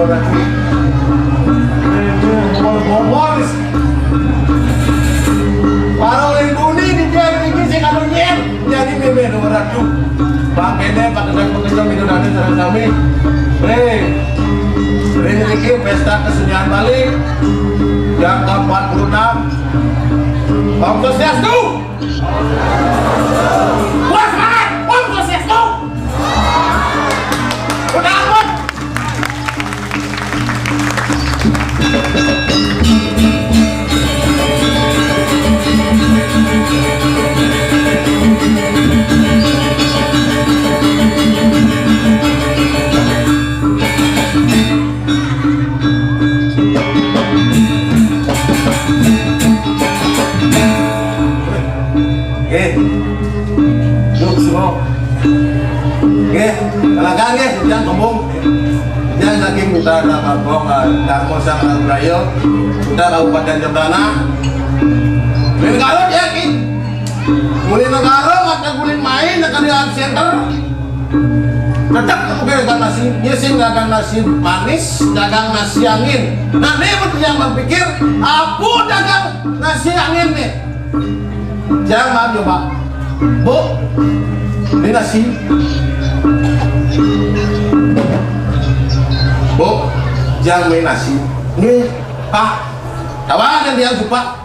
orang bobolis parolin buni di dia ini sih kalau nyet jadi meme orang tuh bang ini pakai pekerja minum dari sarang kami Bre ini pesta kesenian Bali yang ke-46 Om Swastiastu Om Swastiastu udah ampun Kalakan ke, jangan ngomong jangan lagi kita Kampung Darmo Sang Rayo kita Kabupaten Jembrana Gulin Garut ya ki Gulin Garut maka gulin main akan di center tetap dagang nasi nyesin dagang nasi manis dagang nasi angin nah ini yang berpikir aku dagang nasi angin nih jangan coba Bu ini nasi Bu, jangan main nasi. Nih, Pak. Kawan yang dia lupa.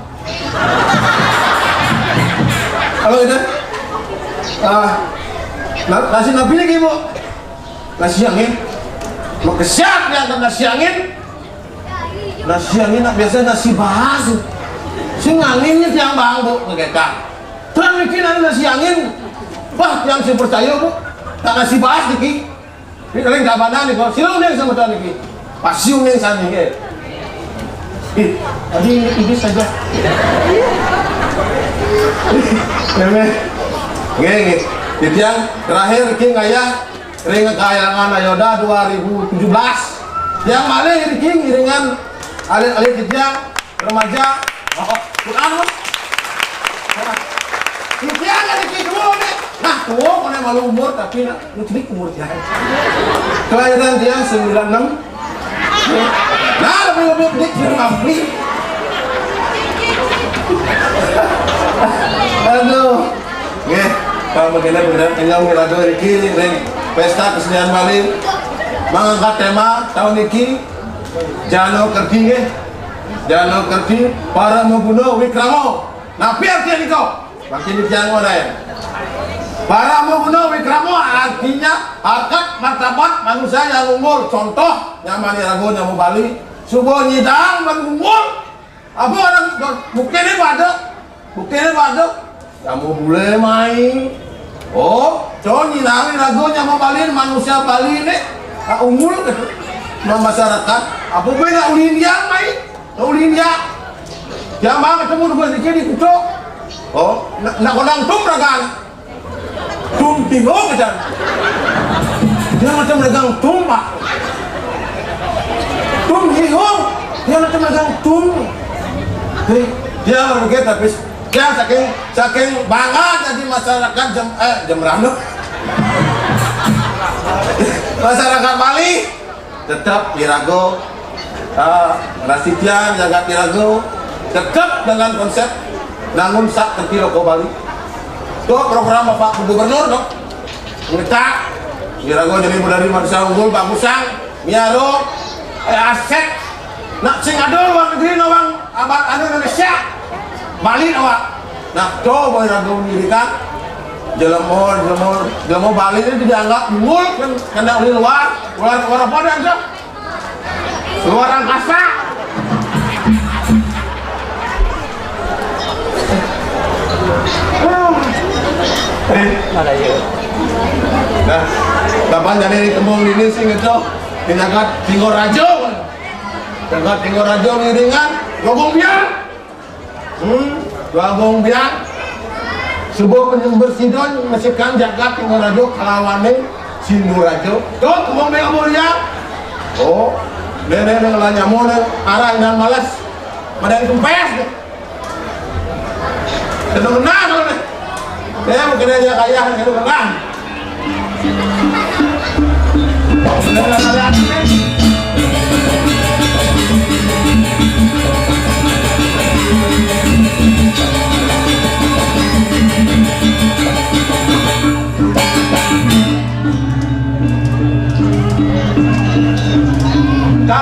Halo itu. Nasi nabi lagi Bu. Nasi angin. Mau kesiap dia nasi angin. Nasi angin biasa nasi bahas. Si anginnya tiang bang Bu, ngegekak. Terus bikin nasi angin. Wah, yang saya percaya Bu. Tak nasi bahas dikit. Ini kalian gak bandang nih, kalau silau nih sama tuan ini pasiu nih sana nih tadi ini saja ini jadi yang terakhir King Ayah ring kayangan Ayoda 2017 yang mana King iringan alit-alit kijang remaja Quran kijang ada King dulu nih nah tuh kone malu umur tapi lu celik umur dia kelahiran dia 96 nah lebih dik dia ngampli aduh nge kalau begini benar kenyang lagu Riki ring pesta kesenian Bali mengangkat tema tahun ini Jano Kerti nge Jano Kerti para membunuh Wikramo napi artinya niko makin dijangkau ya para membunuh Wikramo artinya harkat martabat manusia yang umur contoh nyaman ragu nyamu Bali subuh nyidang umur apa orang bukti ini pada kamu boleh main oh coba nyidang ragu nyamu Bali manusia Bali ini umur masyarakat apa beda ulindia main ulindia yang mana ketemu dengan dikit di kucuk oh nak kodang tum ragan tum bingung kan dia macam megang tum Pak tum bingung dia macam megang tum dia begitu tapi dia saking bangga jadi masyarakat Jembrana masyarakat Bali tetap Pirago Rasidian jaga Pirago tetap dengan konsep bangun sak terpilih ke Bali itu program Bapak Gubernur dong minta Pirago jadi dari manusia unggul bagusang miaro aset nak sing adol wang negeri nawang abad Indonesia Bali awak nah coba Pirago mendirikan jelemo Bali ini dianggap unggul kan kena di luar apa dan luar angkasa mana ya? Nah, kapan dari kembang ini sih ngeco, tindakan Tinggorajo, tindakan Tinggorajo ngiringan, Gogong Biang, Gogong Biang, sebuah penyumber sidon masihkan jagat Tinggorajo kalawane Sindurajo, tuh kembang Biang mulia, oh, nenek ngelanyamon arah yang malas, madang tumpes, tenang kalau nih. Saya mungkin aja kaya itu kan. Sudah ada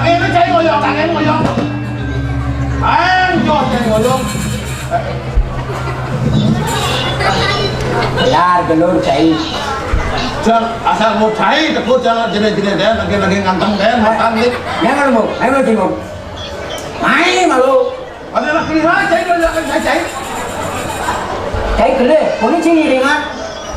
Tangan nó cháy ngồi dòng, tangan ngồi dòng. Anh cho cháy ngồi dòng. Benar belum cai. Jangan asal mau cai, takut jangan jadi dia lagi ngantang dia makan nih. Jangan mau, ayo mau tengok. Main malu. Ada laki lah cai dulu cai. Cai kele, kau sini dengan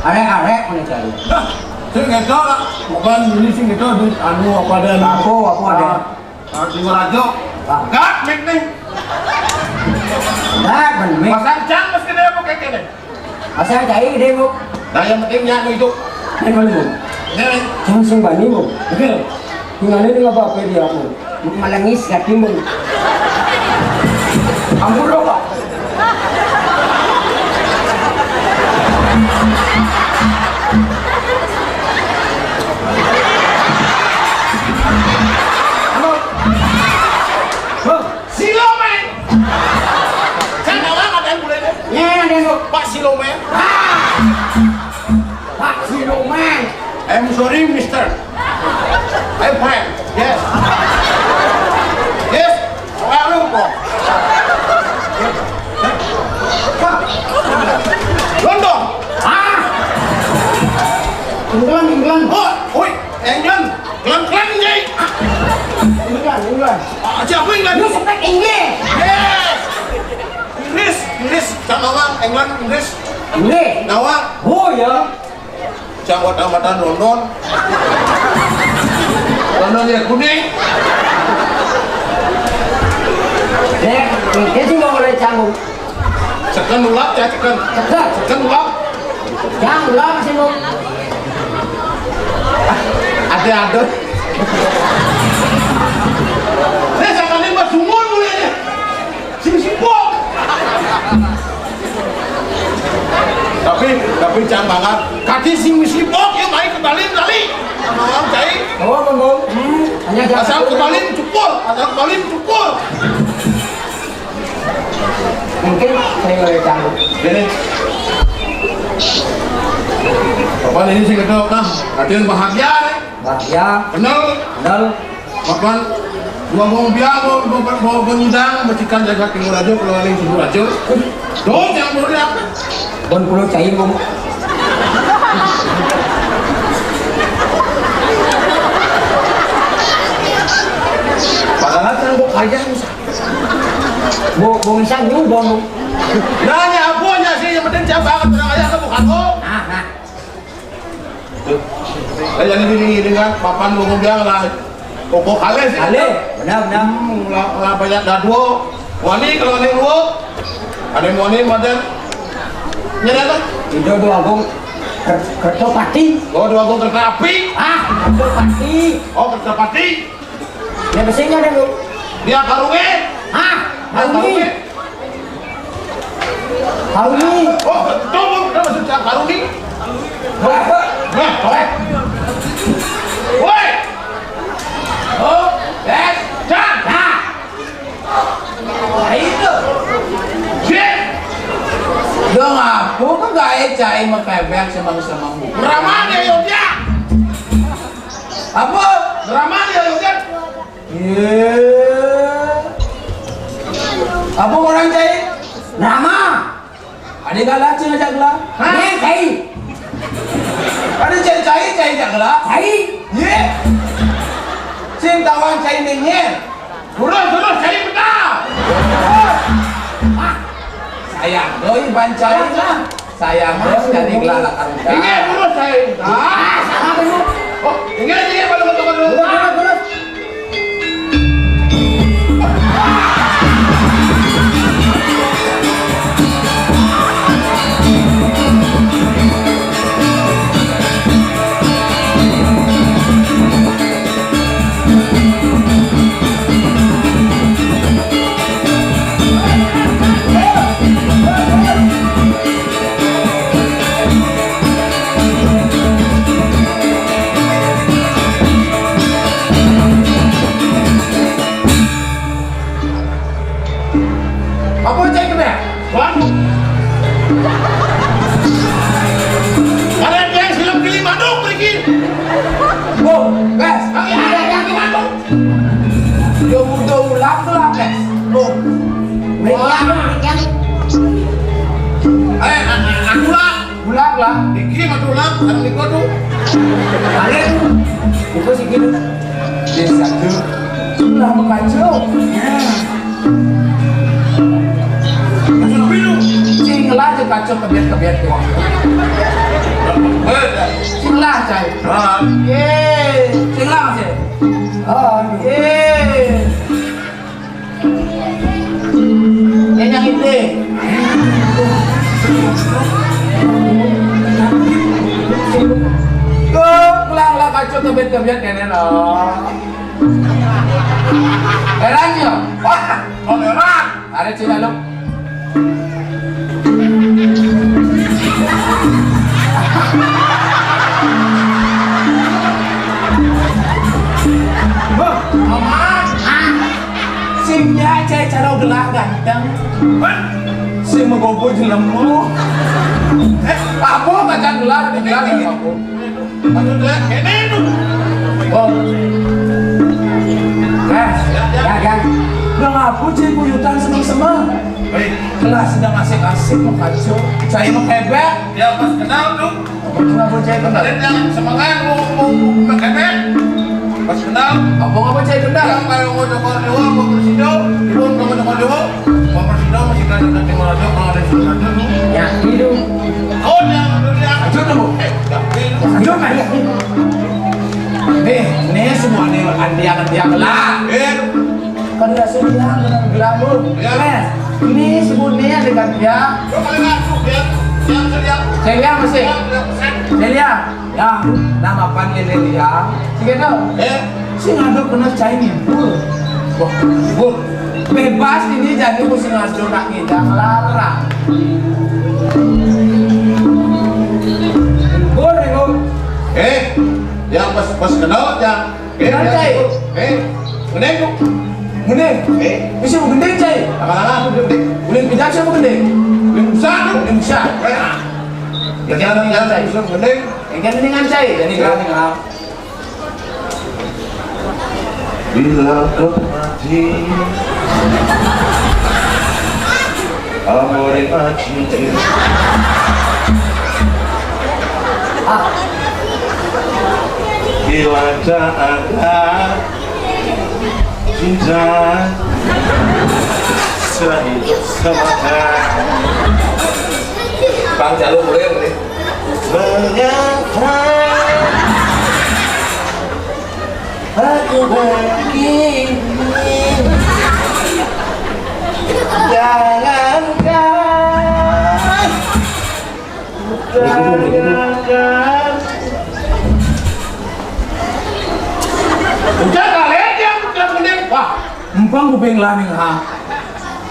arek kau cai. Dah, sini kita lah. Bukan ini sini kita anu apa ada? Aku ada. Di Rajo. Gat mik nih. Dah benar. Pasang cang mesti dia mau kayak gini. Asal cai dia mau. Nah yang penting nyak itu. Main malu. Nih. Jangan sembani mau. Oke. Tinggal ini apa dia aku. Malangis katimu. Ampun dong pak. Silomen. Saya nawar ada yang boleh deh. Ya ada yang Pak Silomen. Pak Siluman. I'm sorry, Mister. I'm fine. Yes. Yes. Where are you from? London. England. Oh, oi, England. England gì? England. Siapa England? You speak English? Yes. Inggris. Sama orang England, Inggris. English. Nawang. Oh ya. Kecamatan London. London ya kuning. Dek, ini sih nggak boleh canggung. Sekan ulap ya sekan. Cekak. Sekan ulap. Canggung lah masih mau. Ada. Ini sekan ini mah sumur boleh deh. Sipok. Tapi jangan banget. Kaki sipok ya main kembali kali. Nawang cai. Oh, bang. Hanya Asal kembali cukul. Mungkin saya boleh canggung. Ini. Apa ini sih kedok nah? Latihan bahagia nih. Bahagia. Kenal. Makan dua bong biar mau pengundang mestikan jaga Timur Rajo kalau ada yang Timur Rajo. Dong yang mulia. Bon pulau cai bang. Padahal kan bok aja Bong isang yung bon. nanya apanya sih yang penting siapa akan tenang aja kan bukan kok. Nah. Jadi ini dengan papan bong biar lah. Pokok kale sih. Ale, benar. Lah banyak dadu. Wani kalau ini lu. Ada yang wani model. Nyerah kan? Itu dua bong kereta pati. Oh, dua gong kereta api. Kereta pati. Oh, kereta pati. Ya biasanya ada lu. Dia karunge. Haruni. Oh, betul. Udah masuk karungi. Nah, oleh. Woi. Oh, yes. Cak. Itu. Shit. Dia ngaku kan gaya cai mepebek semang-semangmu. Drama dia Yogya. Apa? Drama dia Yogya. Apa orang cai? Nama. Ada galah cina jagla. Ini cai. Ada cai jagla. Cai. Ye. Sing tawang cai nengin. Terus cari benar. Sayang doi bancai lah. Sayang doi jadi gelalak angka. Ini terus saya. Sama dulu. Oh, ini baru betul. Terus. Iki matulang, kan niko tuh. Kalian itu sih gitu. Di satu lah mengacau. Masuk biru. Cinglah je kacau kebiat ke waktu. Cinglah cai. Ah, Cinglah masih. Oh, yang itu. Kelang lah kacau kebiat kene loh. Herannya, wah, heran. Ada cina lo. Simnya cai cara gelah ganteng. si megopo jelemu. Kamu kacang gelah di gelah aku. Maksudnya kene tuh. Oh, Ya kan. udah ngapu cai kuyutan seneng-seneng. Baik, Gelah sedang asik-asik mau kacau. Saya mau hebet. ya pas kenal tuh. Kenapa cai kenal? Kemarin yang semangat mau kebet. Pas kenal, Apa ngapa cai kenal? yang kalau mau dokor dewa mau bersido, belum mau dokor dewa, mau bersido masih kan ada timur aja kalau ada sudah ada tuh. Ya itu. Oh yang dunia. Lanjut dong. Lanjut kan? Nih semua nih andiang gelah. Kan dia sedang dengan gelah bu. Ya. Ini sebutnya dengan dia. Coba lihat tuh yang sedia. Celia masih. Yang persen. Celia. Ya, nama panggilnya dia. Segitu. Si ngaduk kena cai nih. Wah, bu. Bebas ini jadi mesti ngaduk nak kita ngelarang. Boleh bu. Yang pas kenal yang. Kenal, Cai. Meneng tuh. Gendeng. Bisa bu gendeng cai. Lama-lama tuh gede. Gendeng pijak siapa gendeng? Gendeng besar tuh. Gendeng besar. Yang gede. Yang dengan cai. Jadi gelah gelah. Bila kau mati, amor mati. Bila tak ada cinta, sehidup semata. Bang jalur boleh boleh. Mengapa aku begini? Jangankan udah kalian yang udah mending. Wah, empang kuping laning ha.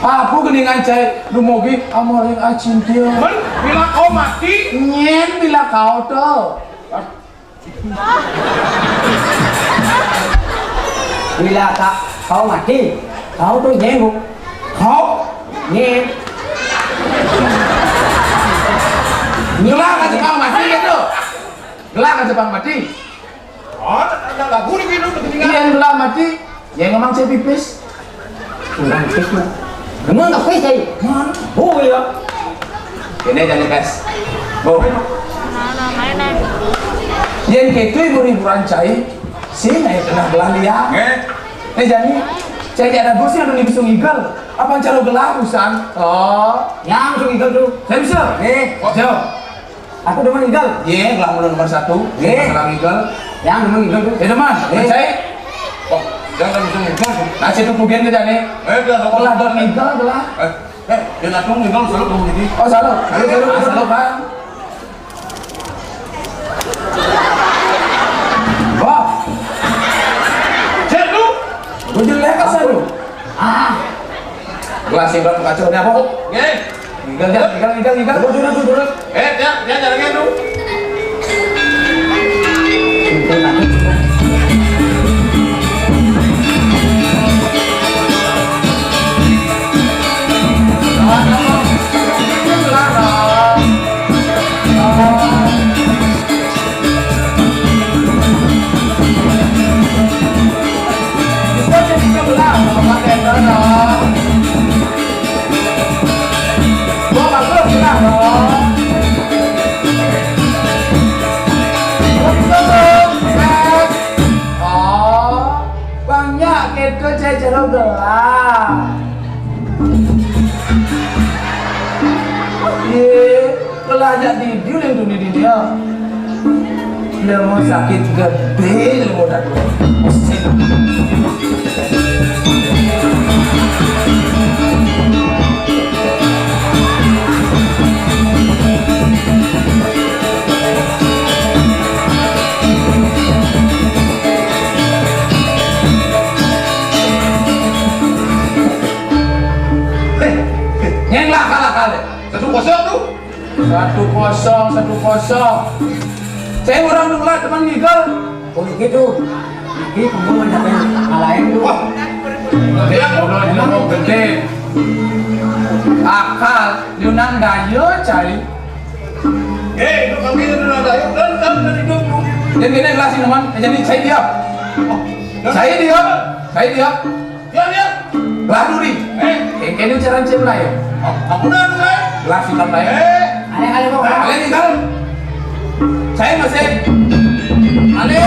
Apa geningan cai? Lu mau bi amor yang acin dia. Men, bila kau mati, Nyen bila kau tuh. Bila kau mati, kau tuh jenguk. Kau Nih. gelah kan Jepang mati gitu. Gelah kan Jepang mati. oh, ada lagu di gitu ketinggalan. Iya gelah mati. Yang ngomong saya pipis. Kurang itu. Emang tak sih? Oh iya. Ini jadi pes. Bo. Yang gitu ibu-iburan cai. Sih naik tengah gelah liang. Ini jadi cai ada bosnya ada bisa ngigal. Apa cara gelah usan? Oh, Yang langsung ikut tuh. saya bisa. Jauh. Aku udah meninggal. Iya, gelah mulai nomor 1. Masalah ngigal. Yang udah meninggal tuh. Ya teman, cai. Oh, jangan bisa ngikut. Nah, situ pugian ke jane. Udah sama Gelah don ngigal gelah. dia langsung ngikut selalu kamu ini. Oh, salah. Salah, Pak. Wah, Cek lu. gue jelek kan saya lu. Gelas yang berapa kacau ini apa? Ngigal. Duduk. Dia jalannya tuh. gitu cai jero gelah. Kalau aja di dia mau sakit gede mau datang mesin. Nyenglah kalah kali 1-0 tuh. 1-0. Saya orang dulu lah teman Nigel. Oh gitu. Ini kamu mendapat kalahin tuh. Wah. Gede dulu dia mau gede. Akal Yunan dayo cari. Itu kami udah ada yuk dan itu. Jadi gini kelas ini teman. Jadi saya diam. Saya diam. Ya. Lalu nih. Ini cara cem lah ya. Aku udah mulai. Kelas hitam lah ya. Ale mau kalah. Kalian tinggal. Saya masih. Ale.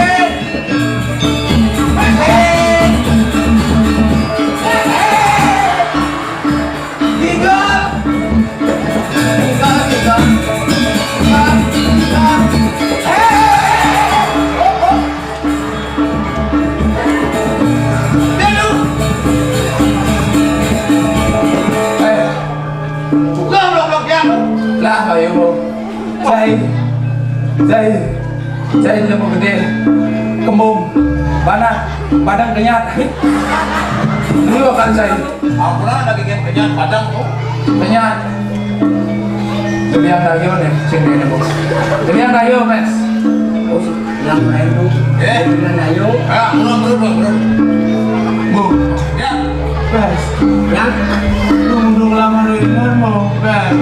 Lah ayo saya lebih gede kembung badan kenyat ini akan saya Aku lah lagi kenyang padang tuh. kenyat lebih yang dayo nih sini nih bos lebih yang dayo mes Yang lain tuh. Yang ayo. Belum. bu Ya. mes Yang tunggu lama ini mau mes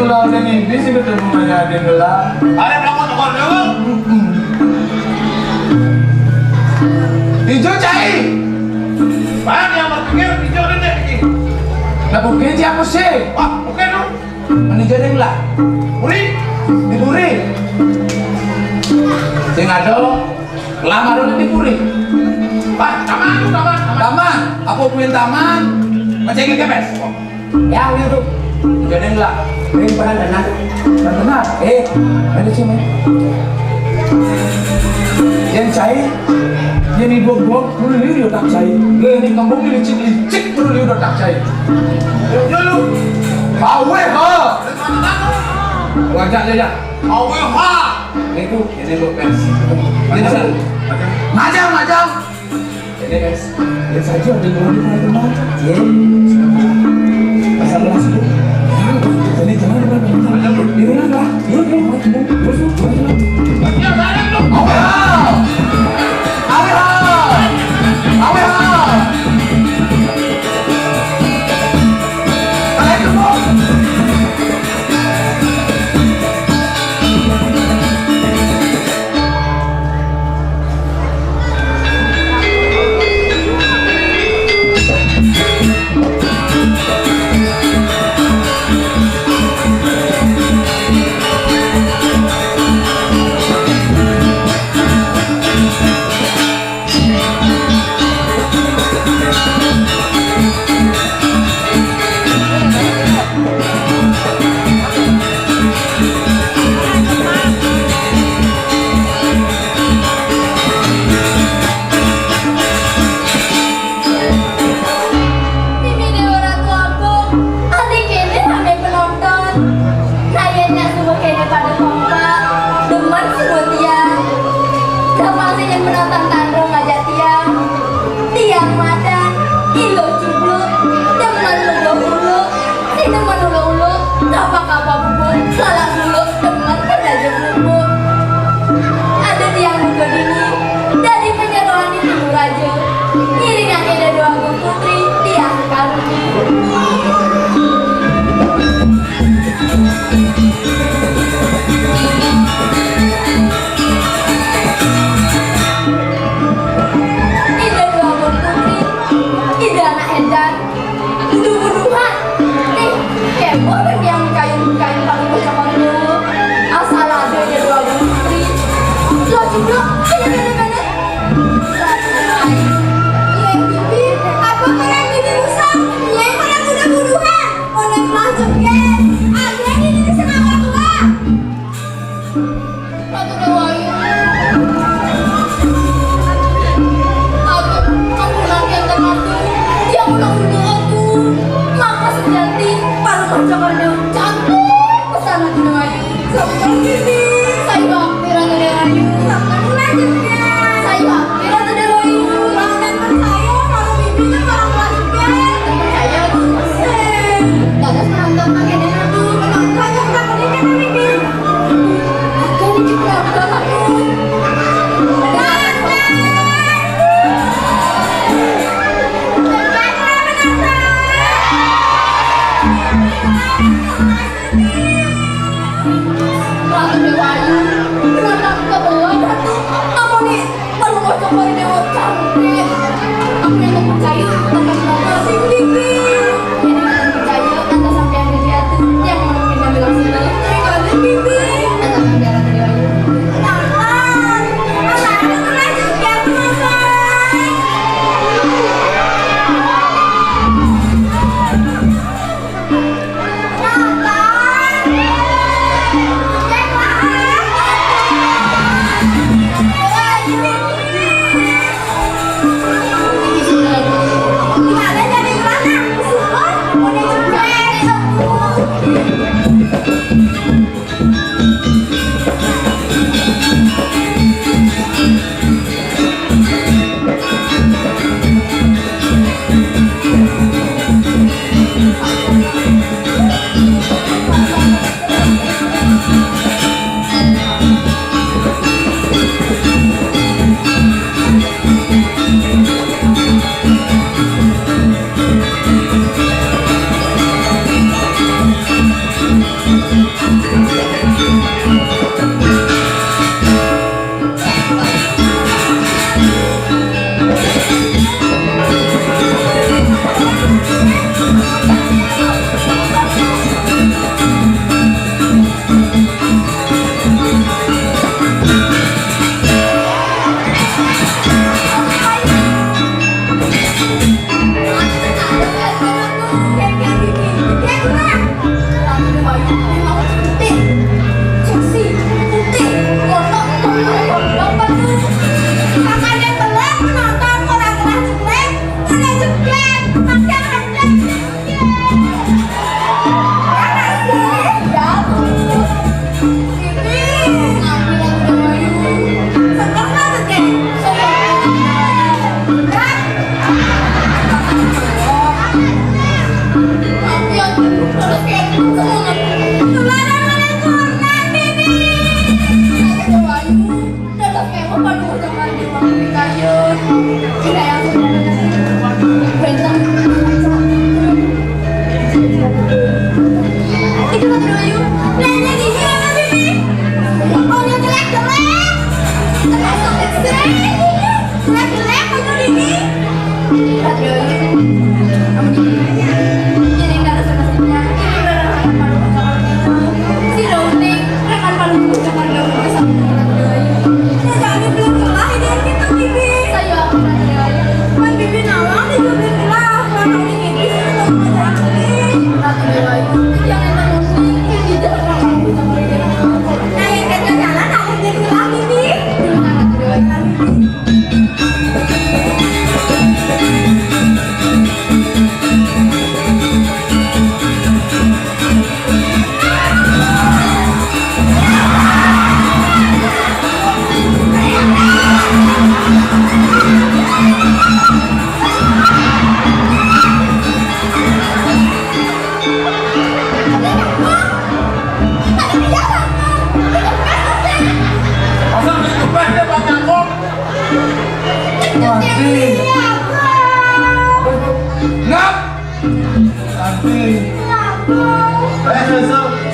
kalau ada ngimpi sih ketemu aja di gelang. Ada belakang tukar dulu. Hijau cai. Banyak yang berpikir hijau dan dia pikir. Lah bukan siapa sih? Wah, oke dong. Manajer lah. Uri. Dipuri. Sing ada lamar udah dipuri. Pak, taman. Taman. Apa punya taman? Macam ini kepes. Yang itu. Jadi lah. Ini pada danang. Benar. Ada sini. Yang cai. Yang ibok-ibok dulu dia udah tak cai. Ini kampung ini licik dulu dia udah tak cai. Dulu. Awe ha. Wajah aja. Awe ha. Ini lo pes. Ini sana. Majang. Ini guys. Lihat saja ada orang di teman-teman. Ya. Pasal kelas itu. Ini jangan depan. Di mana lah? Terus. Ya, ada tuh. Awe ha. Kalian semua.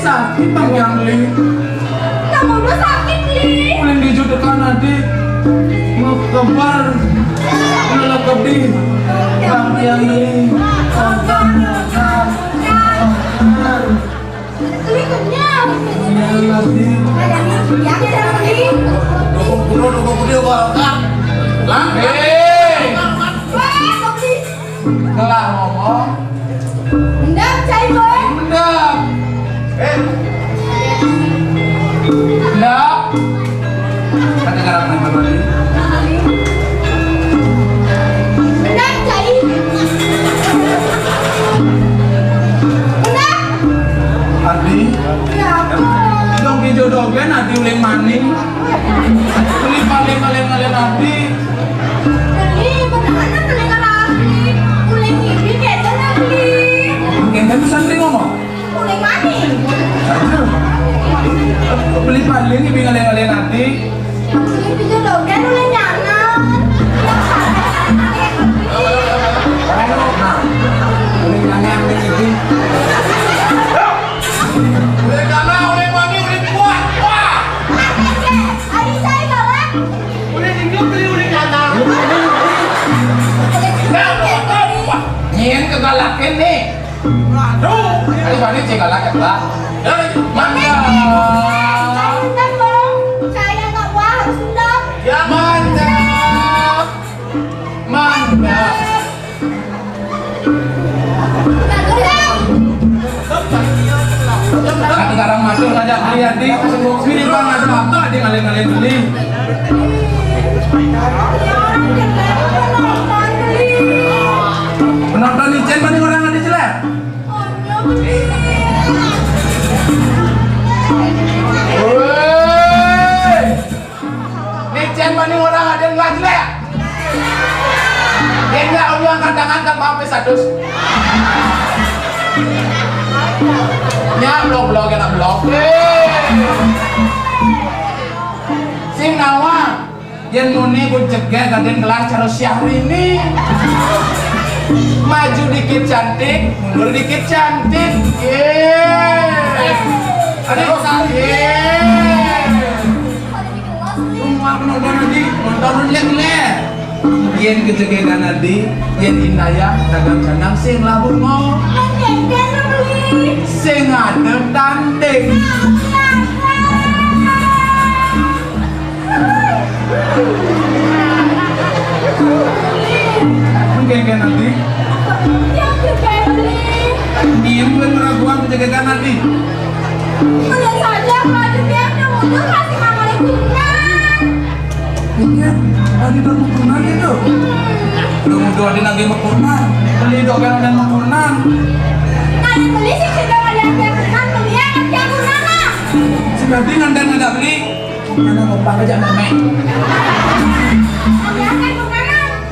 Sakit bang yang li. Kamu udah sakit nih. Ulin dijodohkan adik. Mau kebar. Ulah kebdi. Bang yang li. Kenyang. Yang lagi. Dukung dia barokah. Kelah ngomong. Mendap cai boy. Mendap. Mendap. Ada garap main berbalik. Mendap cai. Mendap. Adi. Ya ampun. Dong dijodohkan Adi uling maning. Beli paling Adi. Beli benar-benar beli karapi. Uling ini kayaknya beli. Kayaknya bisa sering ngomong. Uling maning. Beli paling ini ngalen Adi. Itu jodohkan uling nyanan. Nah, uling nyanyi ini. Udah kalah, udah wangi, udah kuat. Wah. Adi saya galak. Udah tinggal beli udah nyata. Nyen kegalakan nih. Aduh. Kali balik cek galak ya lah. Manda. Mendap dong. Saya nggak wah harus mendap. Ya Manda. Manda. Kati karang masuk ngajak beli Adi. Sini bang ada apa? Adi ngalen beli. Penonton Ijen paling orang Adi jelek. Woi. Ijen paling orang ada nggak jelek. Dia nggak udah angkat mau pesadus. Nya blok kena blok. Sing nawa yen muni ku cegah kaden kelar cara Syahrini. Maju dikit cantik, mundur dikit cantik. Ada sakit. Semua penonton nanti nonton lek. Yen kecegegan nanti, yen inaya dagang canang sing labung mau. Sing ngadep tanding. Kecegegan nanti. Diem gue meraguan kecegegan nanti. Udah saja kalau dia udah mundur kasih mama lingkungan. Iya, tadi udah mekunan gitu. Udah mudah di nagi mekunan. Beli dogan dan mekunan. Kalian beli sih sudah ada yang kenal beli yang jago mana? Berarti ngandan nggak beli. Mana mau pakai aja memek. Ada yang bukan?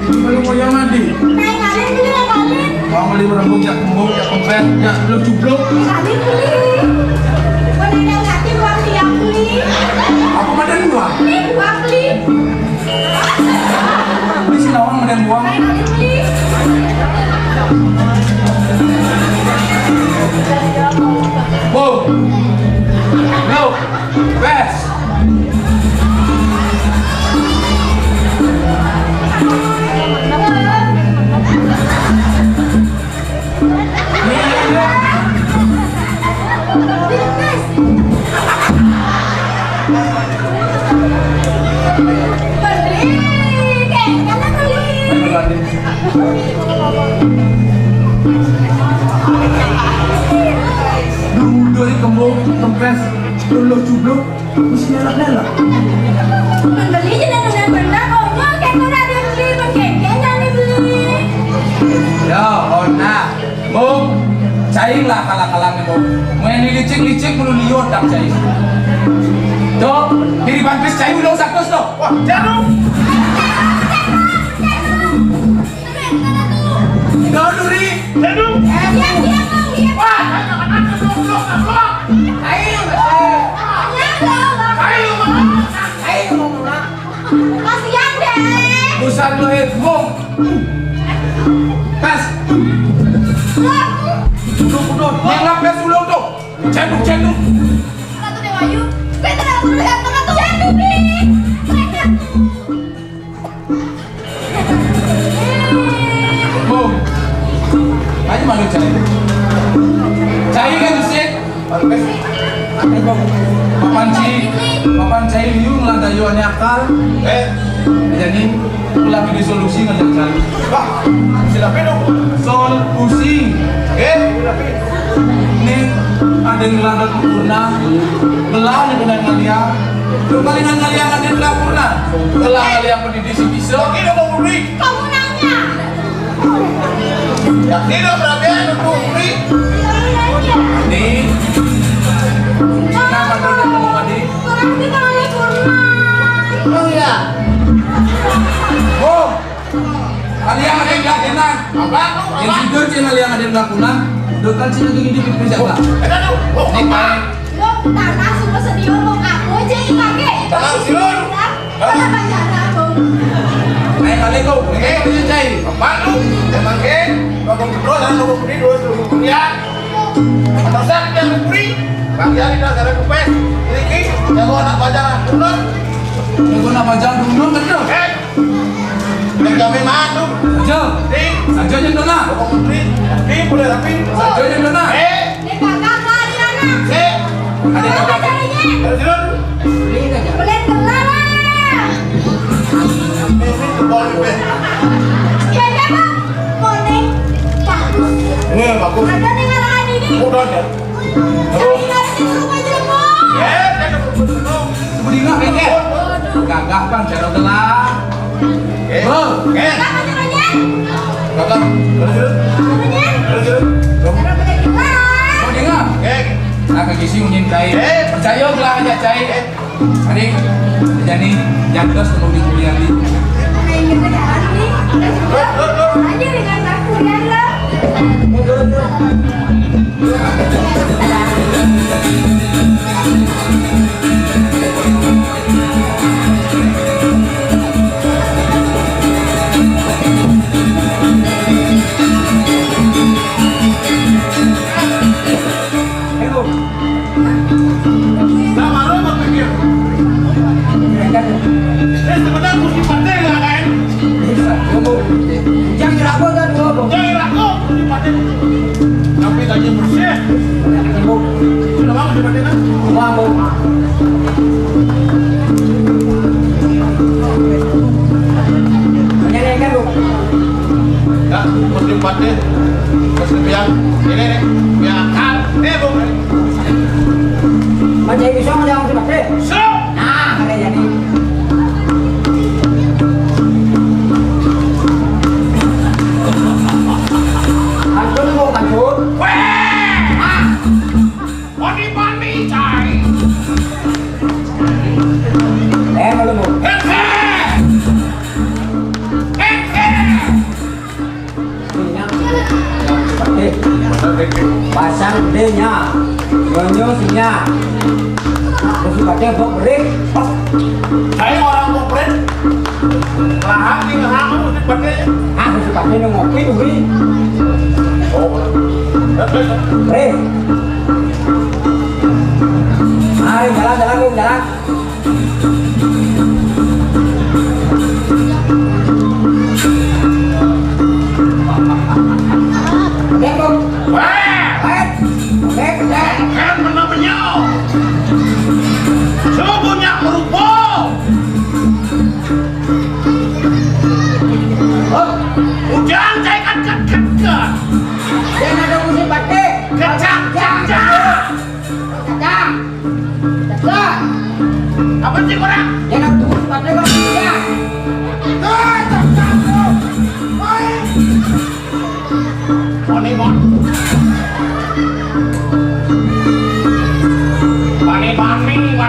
Baru mau yang mandi. Kayak kalian beli nggak kalian? Mau beli berembuk jak kembung jak kempet jak belum cubluk. Kalian beli. Mana yang ngerti buat dia beli? Aku madan gua. Ini buat beli. Beli sinawang madan gua. Kayak kalian beli. Boom. No. Best. banding. Dari kembung, kempes, dulu cubluk, mesti nelak-nelak. Membeli jadi benar kok nggak kayak kau ada beli berkeknya nih beli. Ya, ona, mung, cair lah kalah-kalahnya mung. Main licik-licik mulu liot tak cair. Tuh, kiri bantis cair udah usah terus tuh. Wah, jangan. Jangan duri, jangan. Wah, kasihan deh. Busan lo mung. Pas. Udut, nyelap pes ulung tuh. Cenduk. Ratu Dewayu, kita ratu lihat ratu jatuh nih. Mung. Ayo malu cai. Cai kan musik. Papan cai liu ngelantai yo akal. Jadi pulang di solusi ngajak cari. Wah, silakan dong. Solusi. Ini ada yang ngelantai purna. Belah nih dengan ngalian. Kemalingan ngalian ada yang belah purna. Belah ngalian pendidik si bisa. Ini mau beri. Kamu nanya. Ya, ini berapa ya untuk beri? Nih. Kenapa kau yang ngomong tadi? Berarti tangannya kurma. Oh iya. Oh, kalian ada yang lakukan? Apa? Yang tidur sih kalian ada yang lakukan? Dokan sih lagi di kerja lah. Ada tuh. Oh, Nih paling Lo tanah semua sedia mau aku jadi kakek. Tanah siun. Tanah banjara aku. naik kali kau, naik kali cai. Apa lu? Emang ke? Ngomong berdua dan ngomong beri dua seluruh dunia. Atau saya yang beri. Bang Yari dah cara kupes. Ini jago anak baca turun. Jago nama jangan dulu betul. Yang kami masuk. Aja, Di. aja yang dona. Ngomong beri. Di boleh tapi. Aja yang dona. Nih kakak di mana? Ada Apa apa? caranya? Turun. Boleh telan lah. Ini kembali be. Ya ya bang. Boleh. Bagus. Ini bagus. Ada nih ngalahin ini. Udah ya. Cari nggak sih rumah jelek. Ya, kan. Berdingah kayaknya. Gagah bang, cara telah. Apa caranya? Kakak. Turun. Caranya? Turun. Cara boleh telan. Berdingah. Nah, kekisi mungkin cai. Percaya lah aja cai. Adik, jadi jantos temu di kuliah di. Ingin kendaraan nih. Aja dengan aku ya lo. Sama lu berpikir. Sebenarnya mesti pandai lah kan. Jangan ragu kan dulu. Jangan ragu mesti pandai. Tapi tadi bersih. Sudah mau mesti pandai kan? Mau. Menyanyi kan bu. Ya, mesti pandai. Mesti biar ini nih, biar kan. Bu. Macam itu sama jangan cepat deh. So. Nah, ada jadi. Hancur bu, hancur. Mandi cai. Malu bu. Pasang gedenya, nyonyosinya, terus pakai bok berik. Saya orang komplit. Lahap nih lahap mesti pandai. Terus pakai ngopi uri, Oh. berik. Mari jalan bu, jalan. Bek bu, bek, bek, bek. Kan menamanya. Semuanya merupakan. Oh, Ujang cai kan. Jangan ada musim batik. Kecak. Kacang. Kacang. Apa sih kurang? Jangan ada musim batik kok. Ya.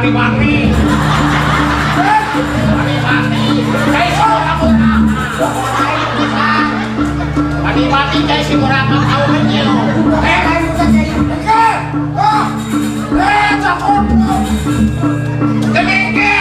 Mani. Cai semua kamu. Mani cai semua kamu tahu kecil. Cakap. Kemingke.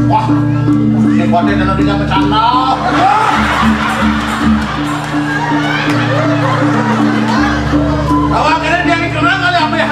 Wah, ini kode dalam dia bercanda. Awak kira dia dikenal kali apa ya?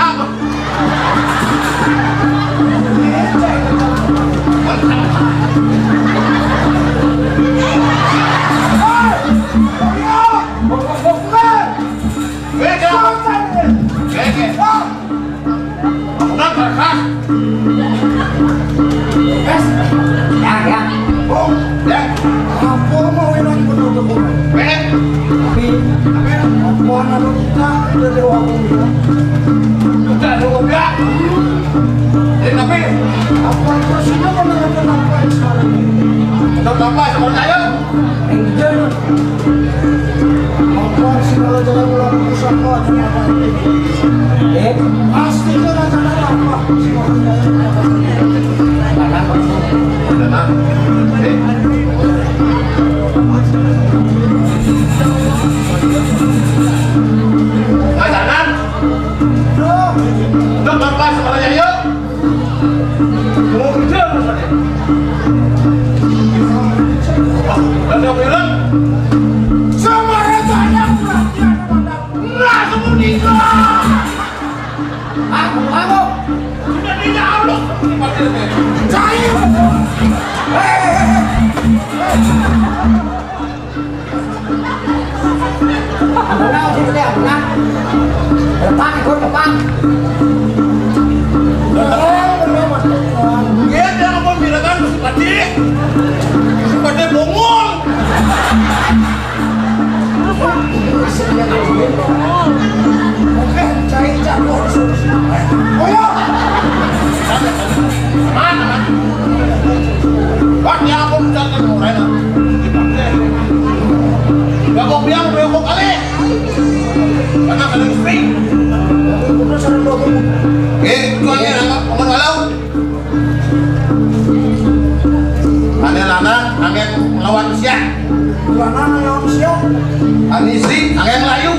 Anisi, angin Melayu.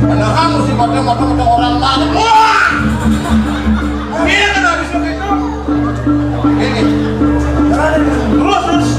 Karena kamu sih potong orang mana? Wah! Ini kan habis begitu. Ini. Terus.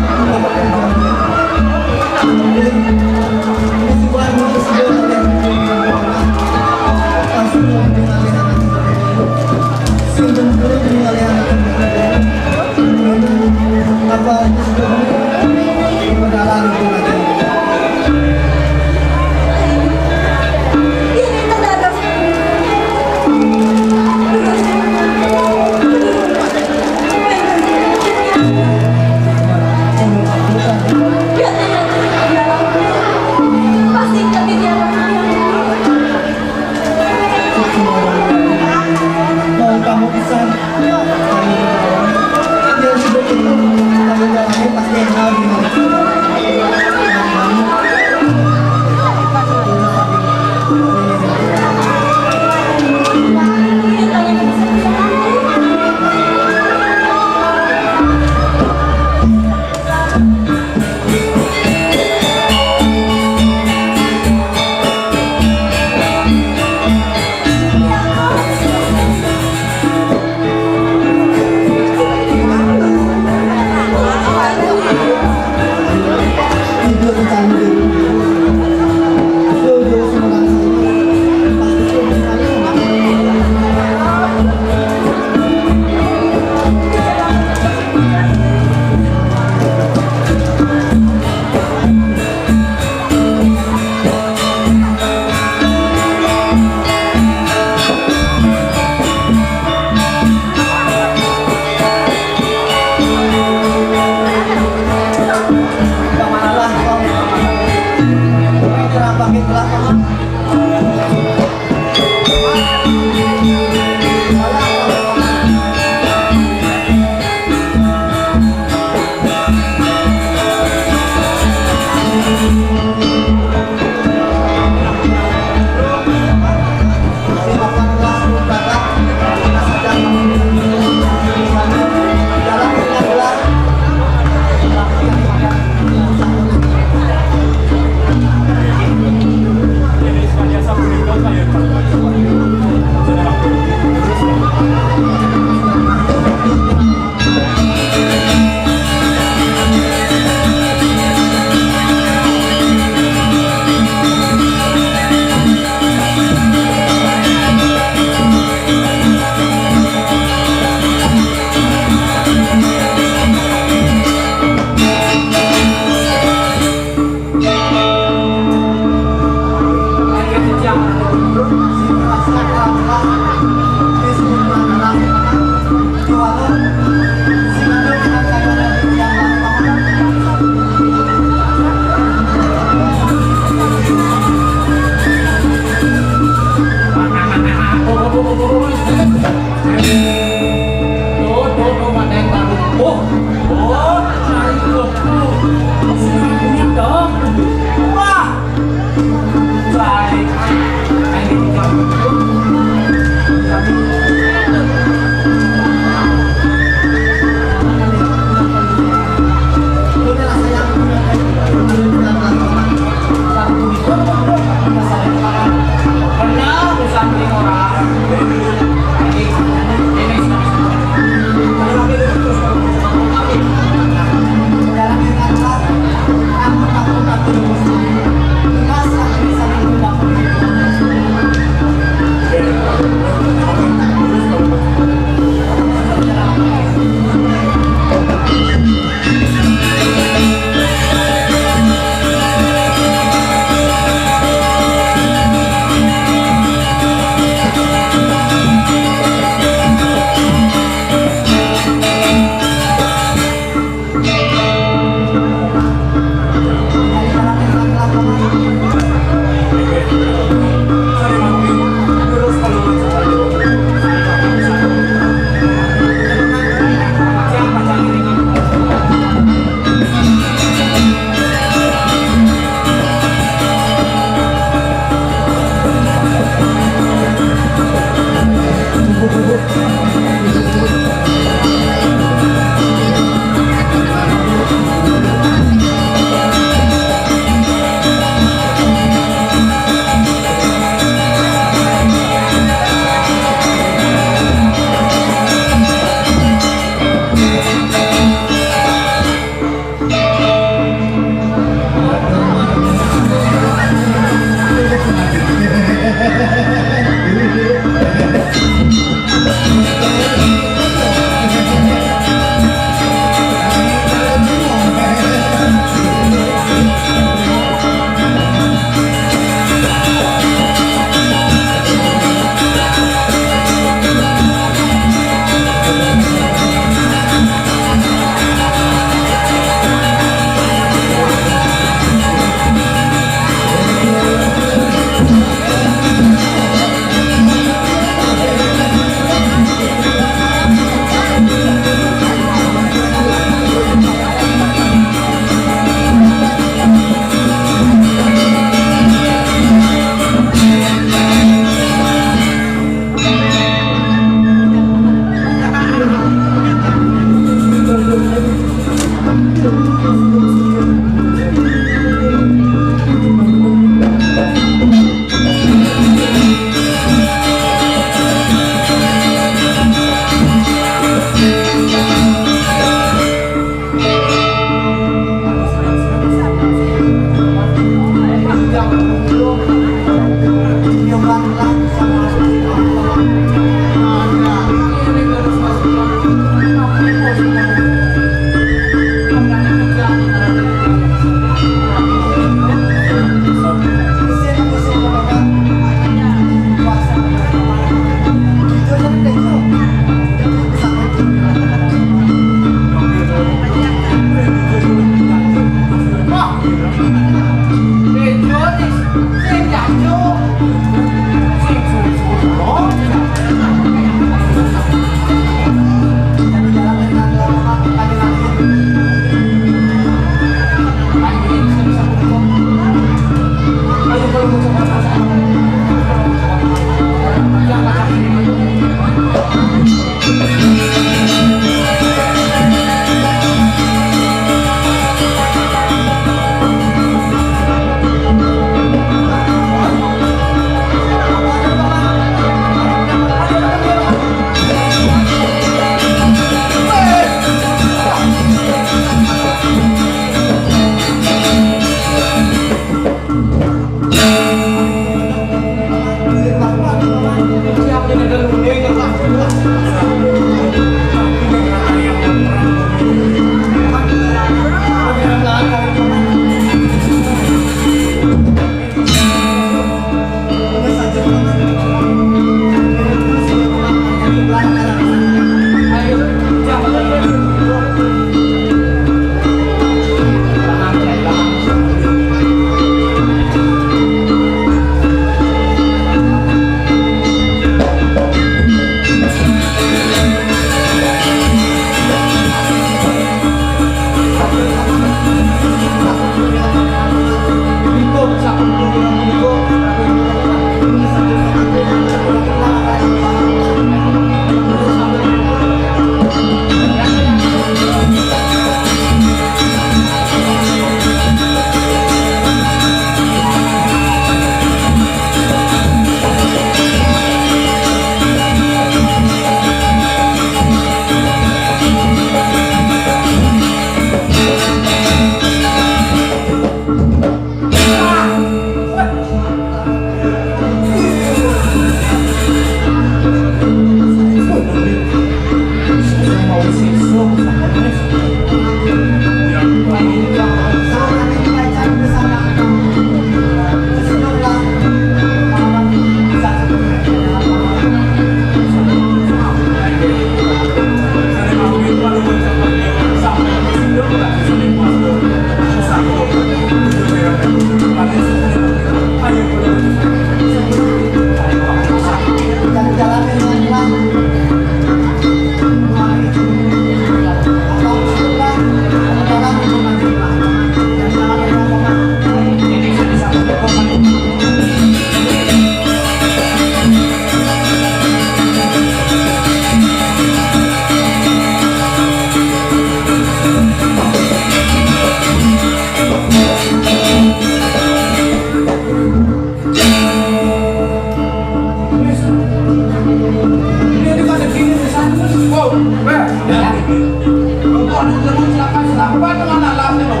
Untuk ada gerung silakan dengan alatnya loh.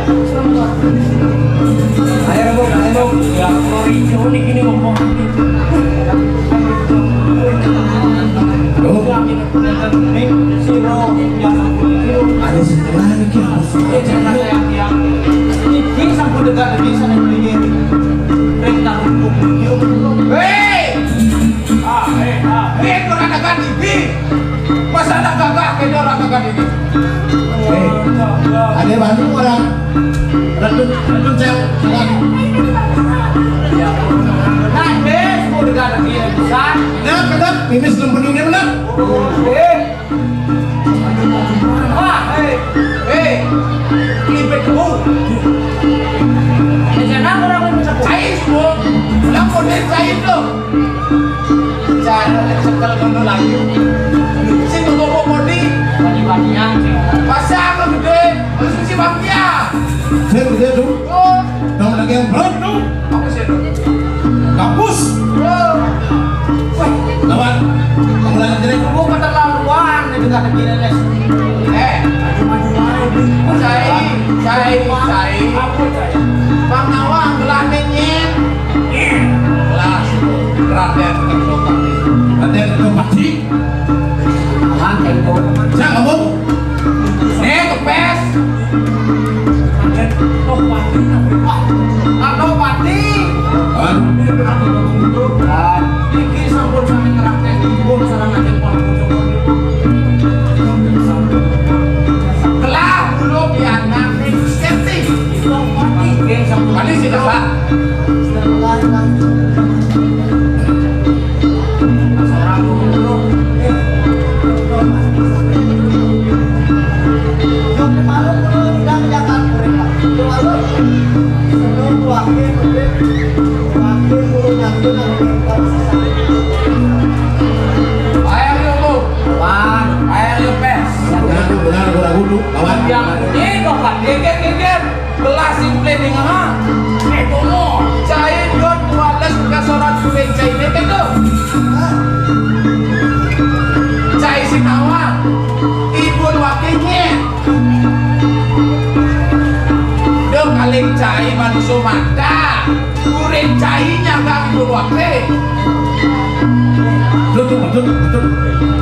Ayo Bung, ya Florijo nih gini ngomong. Ada setelah ini Ini sampai dekat bisa nih beli ini. Perintah hukum. Hei, kau nak kagak ini? Masa nak kagak? Kita orang kagak ini. ada bantu orang redun saya Nah, bes, mau dekat lagi besar. nah kedap ini sebelum penuhnya benar Klipet kamu. Jangan orang lain bisa Cair semua. Ulang model cair tu. Cara sekal kau lagi. Sini bawa modi. bani-banian. Pasar tu gede. Masuk si bangkia. saya kerja tuh Oh, kamu lagi yang berat tuh apa sih tu? kampus lawan kamu lagi jadi Gua keterlaluan nih dekat lagi les. Cai. Bang Nawang gelas nenyet. Gelas. Raden kelopak. ada yang kembali Mantai tuh. saya kamu Kepes. Atau mati. Iki sampun sami ngerakne ibu sareng ngajeng pon. Gelas dulu biar nanti safety. Iki sampun Kali sih tak. Ayam lu. Ayam lu pes. benar dulu lawan Yang ini kok kan geger gelas simple dengan ha. Itu mo. Cair don 12 bekas orang kulit cair itu tu. Cair si Nawang. Ibu wakilnya. Dok kali cair manusia mata. Kulit cairnya kan ibu wakil. betul